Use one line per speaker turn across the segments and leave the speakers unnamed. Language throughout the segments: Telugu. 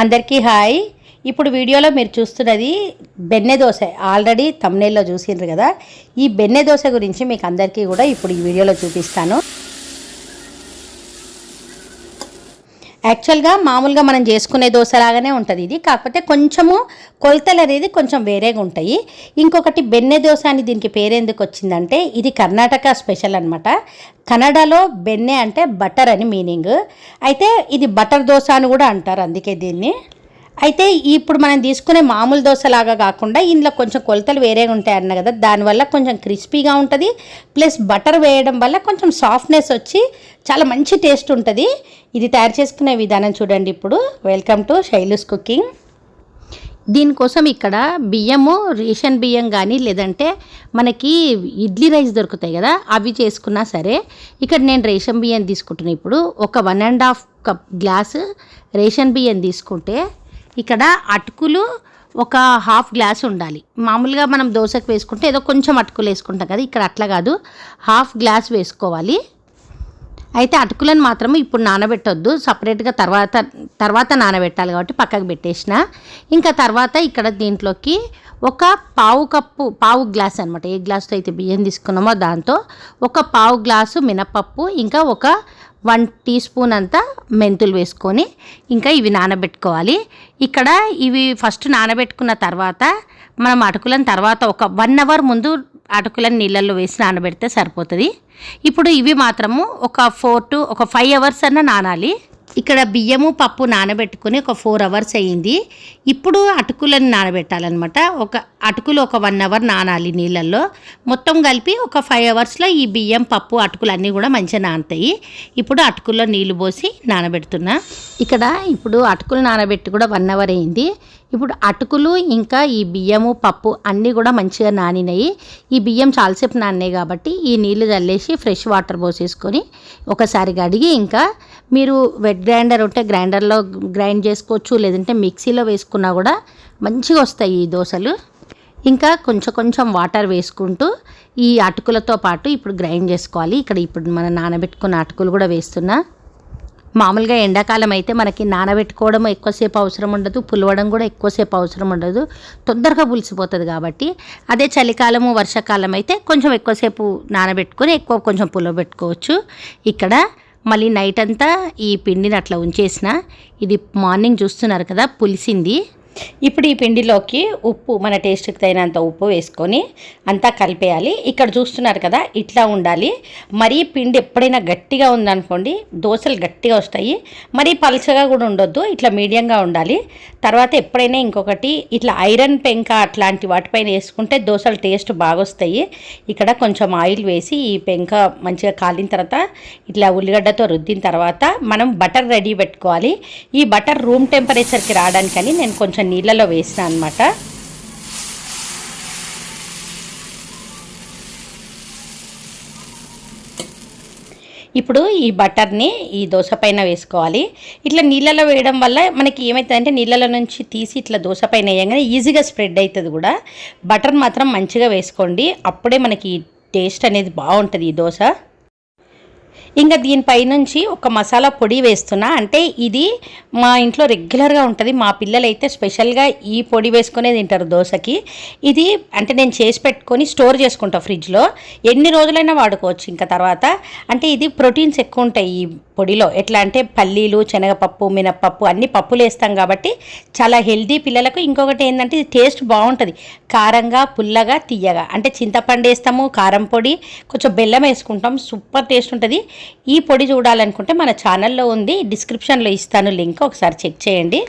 అందరికీ హాయ్. ఇప్పుడు వీడియోలో మీరు చూస్తున్నది బెన్నె దోశ. ఆల్రెడీ థంబ్నెయిల్లో చూసిండ్రు కదా. ఈ బెన్నె దోశ గురించి మీకు అందరికీ కూడా ఇప్పుడు ఈ వీడియోలో చూపిస్తాను. యాక్చువల్గా మామూలుగా మనం చేసుకునే దోశ లాగానే ఉంటుంది ఇది, కాకపోతే కొంచెము కొలతలు అనేది కొంచెం వేరేగా ఉంటాయి. ఇంకొకటి బెన్నె దోశ అని దీనికి పేరెందుకు వచ్చిందంటే ఇది కర్ణాటక స్పెషల్ అనమాట. కన్నడలో బెన్నె అంటే బటర్ అని మీనింగ్. అయితే ఇది బటర్ దోశ అని కూడా అంటారు, అందుకే దీన్ని. అయితే ఇప్పుడు మనం తీసుకునే మామూలు దోశలాగా కాకుండా ఇందులో కొంచెం కొలతలు వేరేగా ఉంటాయి అన్న కదా, దానివల్ల కొంచెం క్రిస్పీగా ఉంటుంది. ప్లస్ బటర్ వేయడం వల్ల కొంచెం సాఫ్ట్నెస్ వచ్చి చాలా మంచి టేస్ట్ ఉంటుంది. ఇది తయారు చేసుకునే విధానం చూడండి ఇప్పుడు. Welcome to Shailu's cooking. దీనికోసం ఇక్కడ బియ్యము రేషన్ బియ్యం కానీ లేదంటే మనకి ఇడ్లీ రైస్ దొరుకుతాయి కదా, అవి చేసుకున్నా సరే. ఇక్కడ నేను రేషన్ బియ్యం తీసుకుంటున్నాను. ఇప్పుడు ఒక 1.5 కప్ గ్లాసు రేషన్ బియ్యం తీసుకుంటే ఇక్కడ అటుకులు ఒక 1/2 గ్లాస్ ఉండాలి. మామూలుగా మనం దోశకు వేసుకుంటే ఏదో కొంచెం అటుకులు వేసుకుంటాం కదా, ఇక్కడ అట్లా కాదు, 1/2 గ్లాస్ వేసుకోవాలి. అయితే అటుకులను మాత్రం ఇప్పుడు నానబెట్టొద్దు, సపరేట్గా తర్వాత నానబెట్టాలి కాబట్టి పక్కకు పెట్టేసిన. ఇంకా తర్వాత ఇక్కడ దీంట్లోకి ఒక పావు గ్లాస్ అనమాట, ఏ గ్లాస్తో అయితే బియ్యం తీసుకున్నామో దాంతో ఒక పావు గ్లాసు మినపప్పు, ఇంకా ఒక 1 టీ స్పూన్ అంతా మెంతులు వేసుకొని ఇంకా ఇవి నానబెట్టుకోవాలి. ఇక్కడ ఇవి ఫస్ట్ నానబెట్టుకున్న తర్వాత మనం అటుకులను తర్వాత ఒక 1 అవర్ ముందు అటుకులను నీళ్ళల్లో వేసి నానబెడితే సరిపోతుంది. ఇప్పుడు ఇవి మాత్రము ఒక 5 అవర్స్ అన్న నానాలి. ఇక్కడ బియ్యము పప్పు నానబెట్టుకుని ఒక 4 అవర్స్ అయ్యింది. ఇప్పుడు అటుకులను నానబెట్టాలన్నమాట. అటుకులు ఒక 1 అవర్ నానాలి నీళ్ళల్లో. మొత్తం కలిపి ఒక 5 అవర్స్లో ఈ బియ్యం పప్పు అటుకులు అన్నీ కూడా మంచిగా నానతాయి. ఇప్పుడు అటుకుల్లో నీళ్ళు పోసి నానబెడుతున్నా. ఇక్కడ ఇప్పుడు అటుకులు నానబెట్టి కూడా 1 అవర్ అయింది. ఇప్పుడు అటుకులు ఇంకా ఈ బియ్యము పప్పు అన్నీ కూడా మంచిగా నానినాయి. ఈ బియ్యం చాలాసేపు నానినాయి కాబట్టి ఈ నీళ్లు చల్లేసి ఫ్రెష్ వాటర్ పోసేసుకొని ఒకసారి కడిగి, ఇంకా మీరు వెట్ గ్రైండర్ ఉంటే గ్రైండర్లో గ్రైండ్ చేసుకోవచ్చు, లేదంటే మిక్సీలో వేసుకున్నా కూడా మంచిగా వస్తాయి ఈ దోశలు. ఇంకా కొంచెం వాటర్ వేసుకుంటూ ఈ అటుకులతో పాటు ఇప్పుడు గ్రైండ్ చేసుకోవాలి. ఇప్పుడు మనం నానబెట్టుకున్న అటుకులు కూడా వేస్తున్నా. మామూలుగా ఎండాకాలం అయితే మనకి నానబెట్టుకోవడం ఎక్కువసేపు అవసరం ఉండదు, పులవడం కూడా ఎక్కువసేపు అవసరం ఉండదు, తొందరగా పులిసిపోతుంది కాబట్టి. అదే చలికాలము వర్షాకాలం అయితే కొంచెం ఎక్కువసేపు నానబెట్టుకొని కొంచెం పులవబెట్టుకోవచ్చు. ఇక్కడ మళ్ళీ నైట్ అంతా ఈ పిండిని అట్లా ఉంచేసిన. ఇది మార్నింగ్ చూస్తున్నారు కదా పులిసింది. ఇప్పుడు ఈ పిండిలోకి ఉప్పు, మన టేస్ట్కి తగినంత ఉప్పు వేసుకొని అంతా కలిపేయాలి. ఇక్కడ చూస్తున్నారు కదా ఇట్లా ఉండాలి. మరీ పిండి ఎప్పుడైనా గట్టిగా ఉందనుకోండి దోశలు గట్టిగా వస్తాయి, మరీ పలుచగా కూడా ఉండొద్దు, ఇట్లా మీడియంగా ఉండాలి. తర్వాత ఎప్పుడైనా ఇంకొకటి ఇట్లా ఐరన్ పెంక అట్లాంటి వాటిపైన వేసుకుంటే దోశలు టేస్ట్ బాగా వస్తాయి. ఇక్కడ కొంచెం ఆయిల్ వేసి ఈ పెంక మంచిగా కాలిన తర్వాత ఇట్లా ఉల్లిగడ్డతో రుద్దిన తర్వాత మనం బటర్ రెడీ పెట్టుకోవాలి. ఈ బటర్ రూమ్ టెంపరేచర్కి రావడానికని నేను కొంచెం నీళ్ళలో వేసిన అనమాట. ఇప్పుడు ఈ బటర్ని ఈ దోశ పైన వేసుకోవాలి. ఇట్లా నీళ్ళలో వేయడం వల్ల మనకి ఏమవుతుందంటే నీళ్ళలో నుంచి తీసి ఇట్లా దోశ పైన వేయగానే ఈజీగా స్ప్రెడ్ అవుతుంది కూడా. బటర్ మాత్రం మంచిగా వేసుకోండి, అప్పుడే మనకి టేస్ట్ అనేది బాగుంటుంది ఈ దోశ. ఇంకా దీనిపై నుంచి ఒక మసాలా పొడి వేస్తున్నా. అంటే ఇది మా ఇంట్లో రెగ్యులర్గా ఉంటుంది, మా పిల్లలు అయితే స్పెషల్గా ఈ పొడి వేసుకునే తింటారు దోశకి. ఇది అంటే నేను చేసి పెట్టుకొని స్టోర్ చేసుకుంటా ఫ్రిడ్జ్లో, ఎన్ని రోజులైనా వాడుకోవచ్చు. ఇంకా తర్వాత అంటే ఇది ప్రోటీన్స్ ఎక్కువ ఉంటాయి ఈ పొడిలో. ఎట్లా అంటే పల్లీలు, శనగపప్పు, మినప్పప్పు అన్ని పప్పులు వేస్తాం కాబట్టి చాలా హెల్దీ పిల్లలకు. ఇంకొకటి ఏంటంటే ఇది టేస్ట్ బాగుంటుంది, కారంగా పుల్లగా తీయగా. అంటే చింతపండు వేస్తాము, కారం పొడి, కొంచెం బెల్లం వేసుకుంటాం, సూపర్ టేస్ట్ ఉంటుంది. ఈ పొడి చూడాలనుకుంటే మన ఛానల్లో ఉంది, డిస్క్రిప్షన్లో ఇస్తాను లింక్, ఒకసారి చెక్ చేయండి.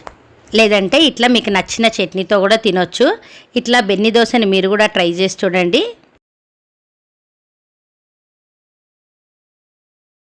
లేదంటే ఇట్లా మీకు నచ్చిన చట్నీతో కూడా తినొచ్చు. ఇట్లా బెన్ని దోశని మీరు కూడా ట్రై చేసి చూడండి.